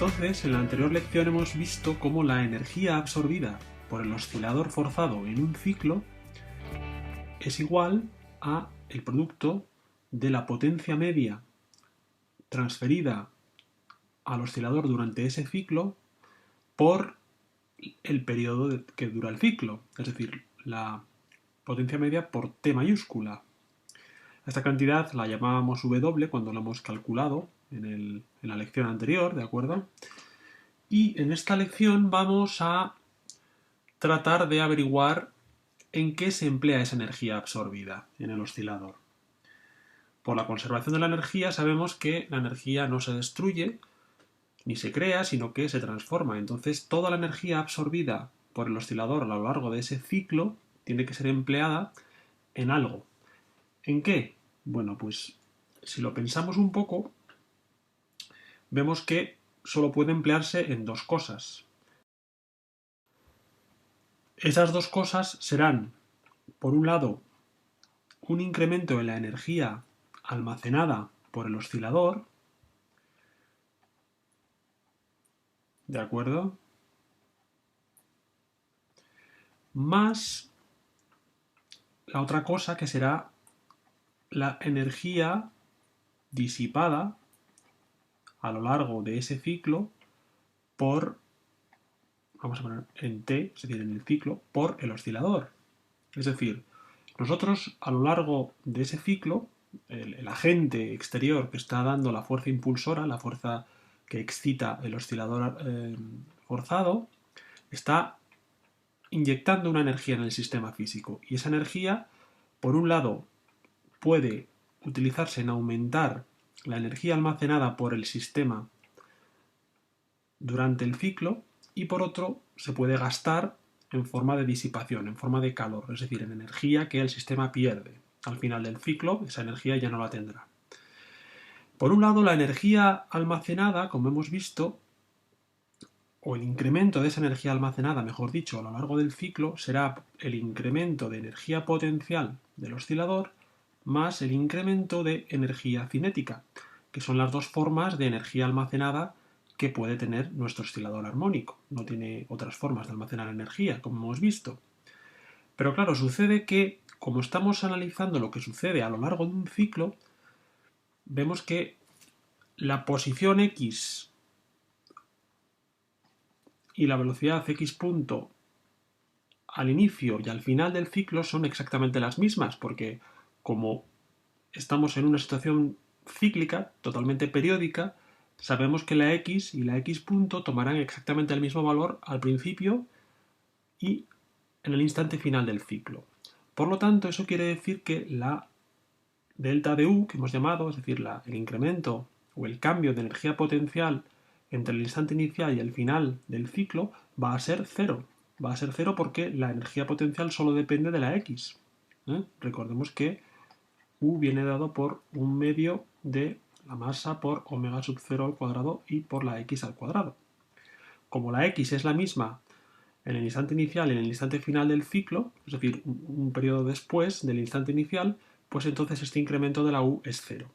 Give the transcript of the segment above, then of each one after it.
Entonces, en la anterior lección hemos visto cómo la energía absorbida por el oscilador forzado en un ciclo es igual a el producto de la potencia media transferida al oscilador durante ese ciclo por el periodo que dura el ciclo, es decir, la potencia media por T mayúscula. Esta cantidad la llamábamos W cuando la hemos calculado en la lección anterior, ¿de acuerdo? Y en esta lección vamos a tratar de averiguar en qué se emplea esa energía absorbida en el oscilador. Por la conservación de la energía sabemos que la energía no se destruye ni se crea, sino que se transforma. Entonces toda la energía absorbida por el oscilador a lo largo de ese ciclo tiene que ser empleada en algo. ¿En qué? Bueno, pues si lo pensamos un poco, vemos que solo puede emplearse en dos cosas. Esas dos cosas serán, por un lado, un incremento en la energía almacenada por el oscilador, ¿de acuerdo? Más la otra cosa que será la energía disipada a lo largo de ese ciclo por, vamos a poner en T, es decir, en el ciclo, por el oscilador. Es decir, nosotros a lo largo de ese ciclo, el agente exterior que está dando la fuerza impulsora, la fuerza que excita el oscilador forzado, está inyectando una energía en el sistema físico. Y esa energía, por un lado, puede utilizarse en aumentar la energía almacenada por el sistema durante el ciclo, y por otro se puede gastar en forma de disipación, en forma de calor, es decir, en energía que el sistema pierde. Al final del ciclo, esa energía ya no la tendrá. Por un lado, la energía almacenada, como hemos visto, o el incremento de esa energía almacenada, mejor dicho, a lo largo del ciclo, será el incremento de energía potencial del oscilador más el incremento de energía cinética, que son las dos formas de energía almacenada que puede tener nuestro oscilador armónico. No tiene otras formas de almacenar energía, como hemos visto. Pero claro, sucede que, como estamos analizando lo que sucede a lo largo de un ciclo, vemos que la posición X y la velocidad X punto al inicio y al final del ciclo son exactamente las mismas, porque como estamos en una situación cíclica, totalmente periódica, sabemos que la X y la X punto tomarán exactamente el mismo valor al principio y en el instante final del ciclo. Por lo tanto, eso quiere decir que la delta de U, que hemos llamado, es decir, el incremento o el cambio de energía potencial entre el instante inicial y el final del ciclo, va a ser cero. Va a ser cero porque la energía potencial solo depende de la X. Recordemos que U viene dado por un medio de la masa por omega sub 0 al cuadrado y por la X al cuadrado. Como la X es la misma en el instante inicial y en el instante final del ciclo, es decir, un periodo después del instante inicial, pues entonces este incremento de la U es cero.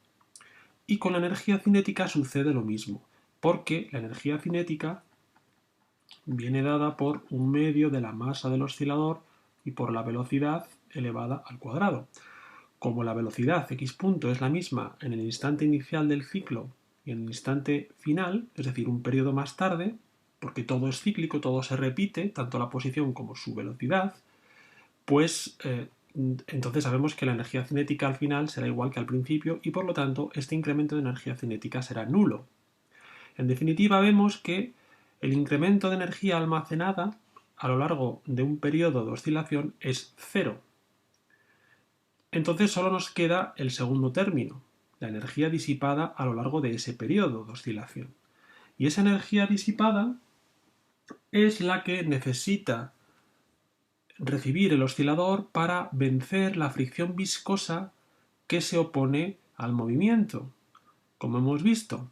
Y con la energía cinética sucede lo mismo, porque la energía cinética viene dada por un medio de la masa del oscilador y por la velocidad elevada al cuadrado. Como la velocidad x punto es la misma en el instante inicial del ciclo y en el instante final, es decir, un periodo más tarde, porque todo es cíclico, todo se repite, tanto la posición como su velocidad, pues entonces sabemos que la energía cinética al final será igual que al principio y por lo tanto este incremento de energía cinética será nulo. En definitiva, vemos que el incremento de energía almacenada a lo largo de un periodo de oscilación es cero. Entonces solo nos queda el segundo término, la energía disipada a lo largo de ese periodo de oscilación. Y esa energía disipada es la que necesita recibir el oscilador para vencer la fricción viscosa que se opone al movimiento, como hemos visto.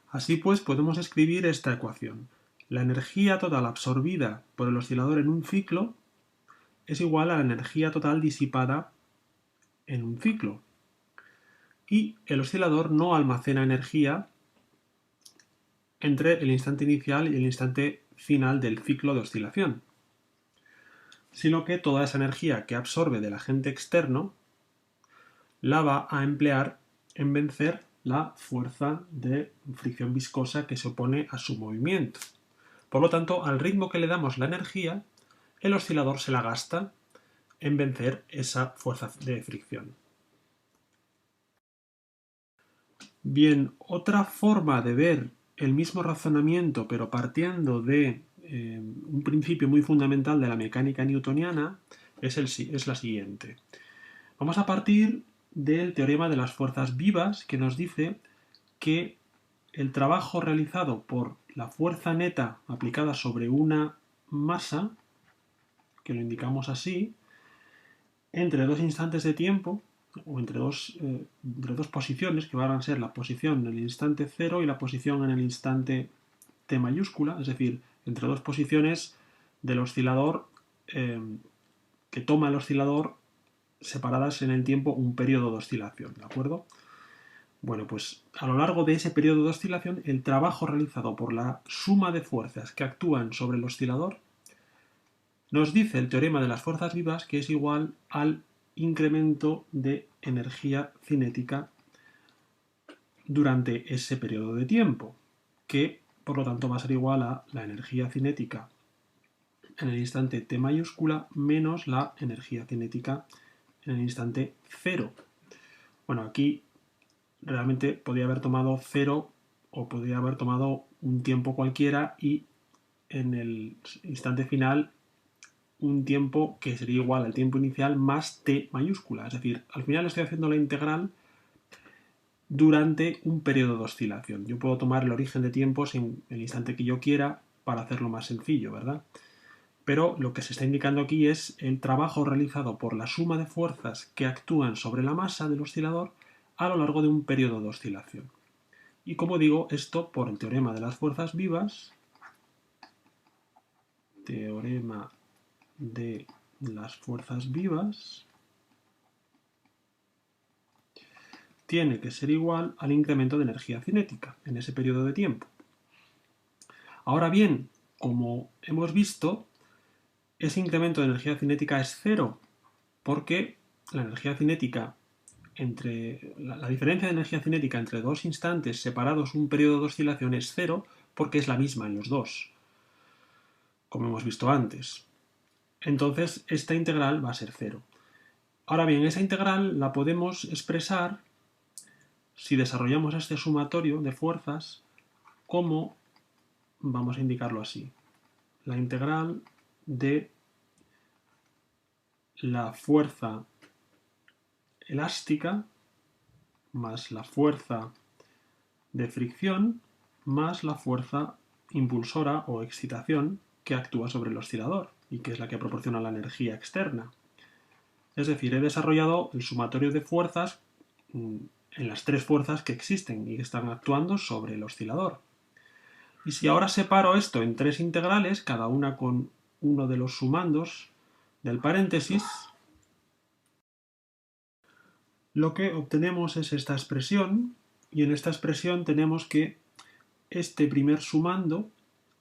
Así pues, podemos escribir esta ecuación. La energía total absorbida por el oscilador en un ciclo es igual a la energía total disipada en un ciclo. y el oscilador no almacena energía entre el instante inicial y el instante final del ciclo de oscilación, sino que toda esa energía que absorbe del agente externo la va a emplear en vencer la fuerza de fricción viscosa que se opone a su movimiento. Por lo tanto, al ritmo que le damos la energía, el oscilador se la gasta en vencer esa fuerza de fricción. Bien, otra forma de ver el mismo razonamiento, pero partiendo de un principio muy fundamental de la mecánica newtoniana, es la siguiente. Vamos a partir del teorema de las fuerzas vivas, que nos dice que el trabajo realizado por la fuerza neta aplicada sobre una masa, que lo indicamos así, entre dos instantes de tiempo, o entre dos posiciones, que van a ser la posición en el instante 0 y la posición en el instante t mayúscula, es decir, entre dos posiciones del oscilador que toma el oscilador separadas en el tiempo un periodo de oscilación, ¿de acuerdo? Bueno, pues a lo largo de ese periodo de oscilación, el trabajo realizado por la suma de fuerzas que actúan sobre el oscilador nos dice el teorema de las fuerzas vivas que es igual al incremento de energía cinética durante ese periodo de tiempo, que por lo tanto va a ser igual a la energía cinética en el instante t mayúscula menos la energía cinética en el instante 0. Bueno, aquí realmente podría haber tomado 0 o podría haber tomado un tiempo cualquiera y en el instante final un tiempo que sería igual al tiempo inicial más t mayúscula. Es decir, al final estoy haciendo la integral durante un periodo de oscilación. Yo puedo tomar el origen de tiempos en el instante que yo quiera para hacerlo más sencillo, ¿verdad? Pero lo que se está indicando aquí es el trabajo realizado por la suma de fuerzas que actúan sobre la masa del oscilador a lo largo de un periodo de oscilación. Y como digo, esto por el teorema de las fuerzas vivas, teorema de las fuerzas vivas, tiene que ser igual al incremento de energía cinética en ese periodo de tiempo. Ahora bien, como hemos visto, ese incremento de energía cinética es cero, porque la energía cinética la diferencia de energía cinética entre dos instantes separados un periodo de oscilación es cero, porque es la misma en los dos, como hemos visto antes. Entonces, esta integral va a ser cero. Ahora bien, esa integral la podemos expresar si desarrollamos este sumatorio de fuerzas como, vamos a indicarlo así, la integral de la fuerza elástica más la fuerza de fricción más la fuerza impulsora o excitación que actúa sobre el oscilador y que es la que proporciona la energía externa. Es decir, he desarrollado el sumatorio de fuerzas en las tres fuerzas que existen y que están actuando sobre el oscilador. Y si ahora separo esto en tres integrales, cada una con uno de los sumandos del paréntesis, lo que obtenemos es esta expresión, y en esta expresión tenemos que este primer sumando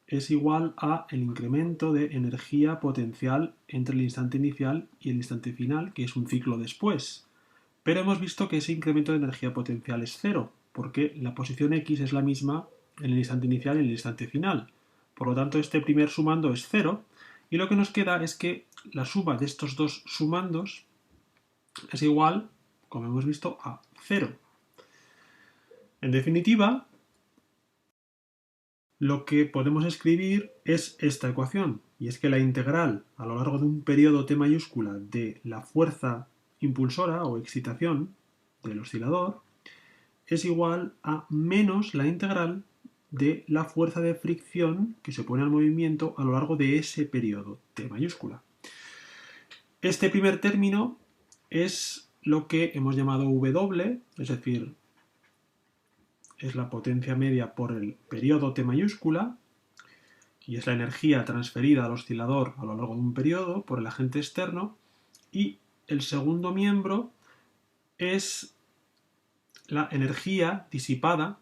es igual a el incremento de energía potencial entre el instante inicial y el instante final, que es un ciclo después. Pero hemos visto que ese incremento de energía potencial es cero, porque la posición X es la misma en el instante inicial y en el instante final. Por lo tanto, este primer sumando es cero, y lo que nos queda es que la suma de estos dos sumandos es igual, como hemos visto, a cero. En definitiva, lo que podemos escribir es esta ecuación, y es que la integral a lo largo de un periodo t mayúscula de la fuerza impulsora o excitación del oscilador es igual a menos la integral de la fuerza de fricción que se opone al movimiento a lo largo de ese periodo t mayúscula. Este primer término es lo que hemos llamado W, es decir, es la potencia media por el periodo t mayúscula, y es la energía transferida al oscilador a lo largo de un periodo por el agente externo, y el segundo miembro es la energía disipada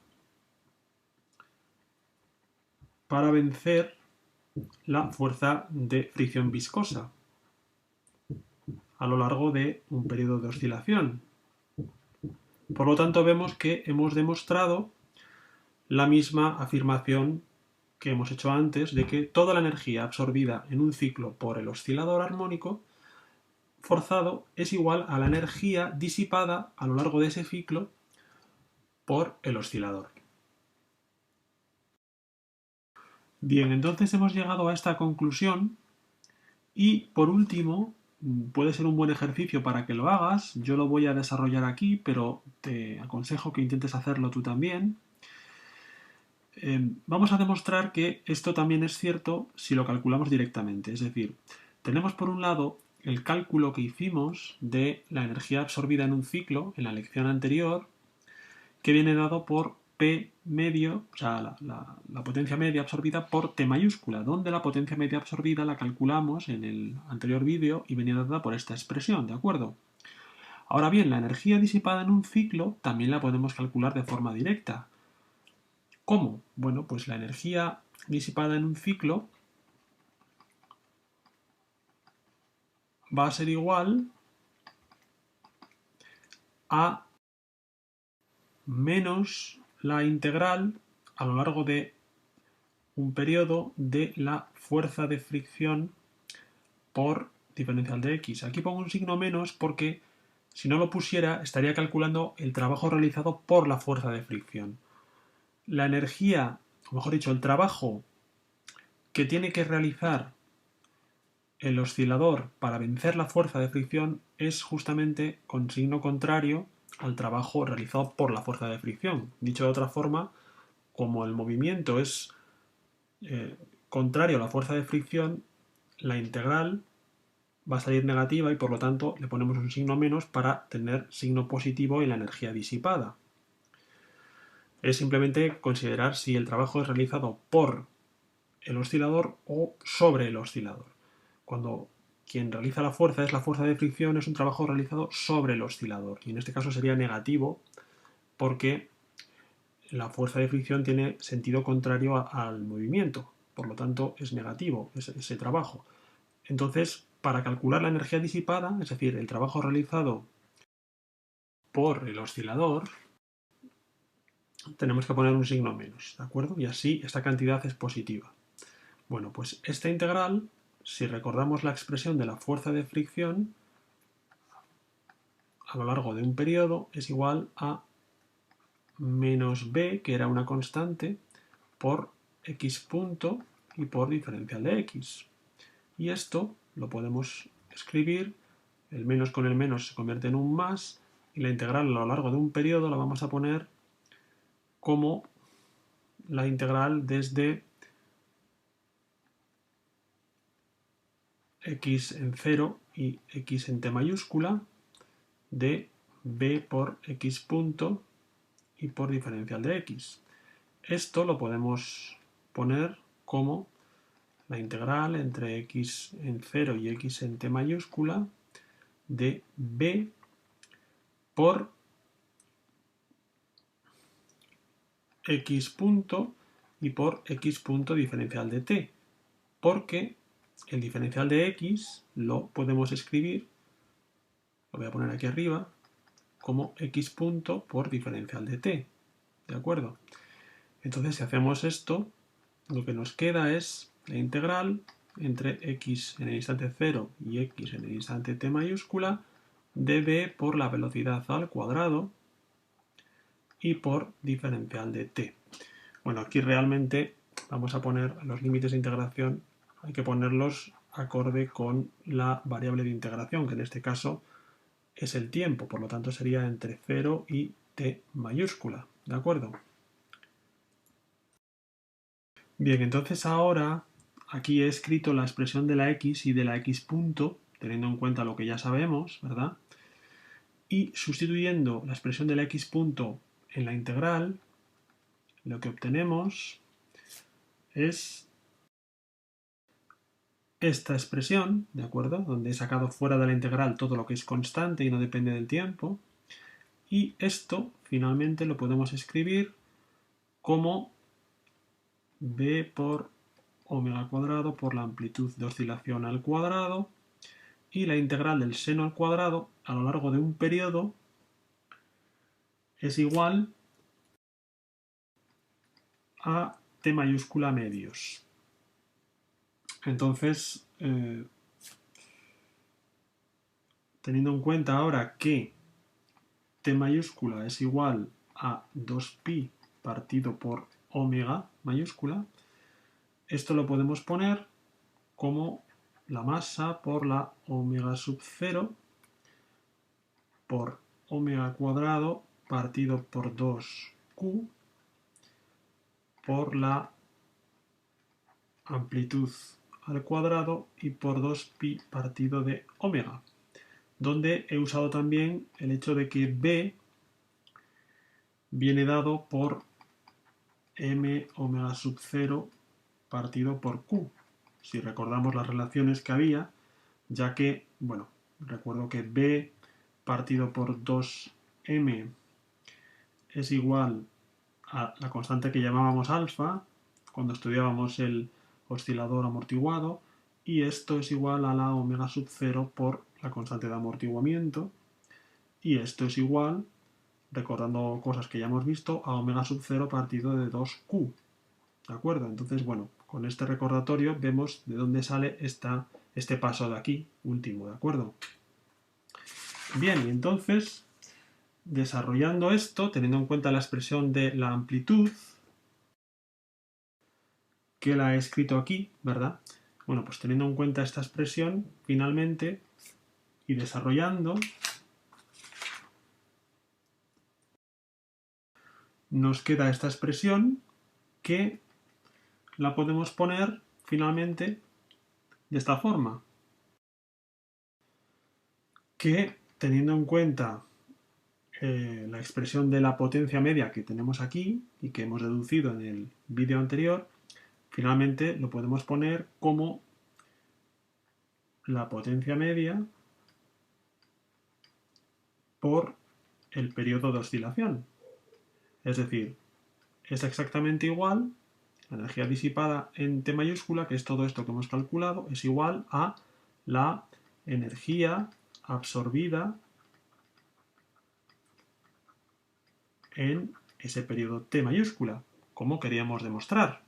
para vencer la fuerza de fricción viscosa a lo largo de un periodo de oscilación. Por lo tanto, vemos que hemos demostrado la misma afirmación que hemos hecho antes de que toda la energía absorbida en un ciclo por el oscilador armónico forzado es igual a la energía disipada a lo largo de ese ciclo por el oscilador. Bien, entonces hemos llegado a esta conclusión y por último, puede ser un buen ejercicio para que lo hagas. Yo lo voy a desarrollar aquí, pero te aconsejo que intentes hacerlo tú también. Vamos a demostrar que esto también es cierto si lo calculamos directamente. Es decir, tenemos por un lado el cálculo que hicimos de la energía absorbida en un ciclo en la lección anterior, que viene dado por P medio, o sea, la potencia media absorbida por T mayúscula, donde la potencia media absorbida la calculamos en el anterior vídeo y venía dada por esta expresión, ¿de acuerdo? Ahora bien, la energía disipada en un ciclo también la podemos calcular de forma directa. ¿Cómo? Bueno, pues la energía disipada en un ciclo va a ser igual a menos la integral a lo largo de un periodo de la fuerza de fricción por diferencial de x. Aquí pongo un signo menos porque si no lo pusiera estaría calculando el trabajo realizado por la fuerza de fricción. La energía, o mejor dicho, el trabajo que tiene que realizar el oscilador para vencer la fuerza de fricción es justamente con signo contrario al trabajo realizado por la fuerza de fricción. Dicho de otra forma, como el movimiento es contrario a la fuerza de fricción, la integral va a salir negativa y por lo tanto le ponemos un signo menos para tener signo positivo en la energía disipada. Es simplemente considerar si el trabajo es realizado por el oscilador o sobre el oscilador. Cuando quien realiza la fuerza es la fuerza de fricción, es un trabajo realizado sobre el oscilador. Y en este caso sería negativo porque la fuerza de fricción tiene sentido contrario al movimiento. Por lo tanto, es negativo ese trabajo. Entonces, para calcular la energía disipada, es decir, el trabajo realizado por el oscilador, tenemos que poner un signo menos, ¿de acuerdo? Y así esta cantidad es positiva. Bueno, pues esta integral, si recordamos la expresión de la fuerza de fricción, a lo largo de un periodo es igual a menos b, que era una constante, por x punto y por diferencial de x. Y esto lo podemos escribir, el menos con el menos se convierte en un más, y la integral a lo largo de un periodo la vamos a poner como la integral desde x en 0 y x en t mayúscula de b por x punto y por diferencial de x. Esto lo podemos poner como la integral entre x en 0 y x en t mayúscula de b por x punto y por x punto diferencial de t, porque el diferencial de x lo podemos escribir, lo voy a poner aquí arriba, como x punto por diferencial de t, ¿de acuerdo? Entonces, si hacemos esto, lo que nos queda es la integral entre x en el instante 0 y x en el instante t mayúscula de b por la velocidad al cuadrado y por diferencial de t. Bueno, aquí realmente vamos a poner los límites de integración, hay que ponerlos acorde con la variable de integración, que en este caso es el tiempo, por lo tanto sería entre 0 y t mayúscula, ¿de acuerdo? Bien, entonces ahora aquí he escrito la expresión de la x y de la x punto, teniendo en cuenta lo que ya sabemos, ¿verdad? Y sustituyendo la expresión de la x punto en la integral, lo que obtenemos es esta expresión, ¿de acuerdo? Donde he sacado fuera de la integral todo lo que es constante y no depende del tiempo. Y esto finalmente lo podemos escribir como B por omega cuadrado por la amplitud de oscilación al cuadrado, y la integral del seno al cuadrado a lo largo de un periodo es igual a t mayúscula medios. Entonces, teniendo en cuenta ahora que t mayúscula es igual a 2pi partido por omega mayúscula, esto lo podemos poner como la masa por la omega sub 0 por omega cuadrado partido por 2q por la amplitud al cuadrado y por 2pi partido de omega, donde he usado también el hecho de que B viene dado por m omega sub 0 partido por q. Si recordamos las relaciones que había, ya que, bueno, recuerdo que B partido por 2m es igual a la constante que llamábamos alfa cuando estudiábamos el oscilador amortiguado, y esto es igual a la omega sub 0 por la constante de amortiguamiento, y esto es igual, recordando cosas que ya hemos visto, a omega sub 0 partido de 2q. ¿De acuerdo? Entonces, bueno, con este recordatorio vemos de dónde sale este paso de aquí, último, ¿de acuerdo? Bien, y entonces, desarrollando esto, teniendo en cuenta la expresión de la amplitud, que la he escrito aquí, ¿verdad? Bueno, pues teniendo en cuenta esta expresión, finalmente, y desarrollando, nos queda esta expresión que la podemos poner finalmente de esta forma, que teniendo en cuenta la expresión de la potencia media que tenemos aquí y que hemos deducido en el vídeo anterior, finalmente lo podemos poner como la potencia media por el periodo de oscilación. Es decir, es exactamente igual, la energía disipada en T mayúscula, que es todo esto que hemos calculado, es igual a la energía absorbida en ese periodo T mayúscula, como queríamos demostrar.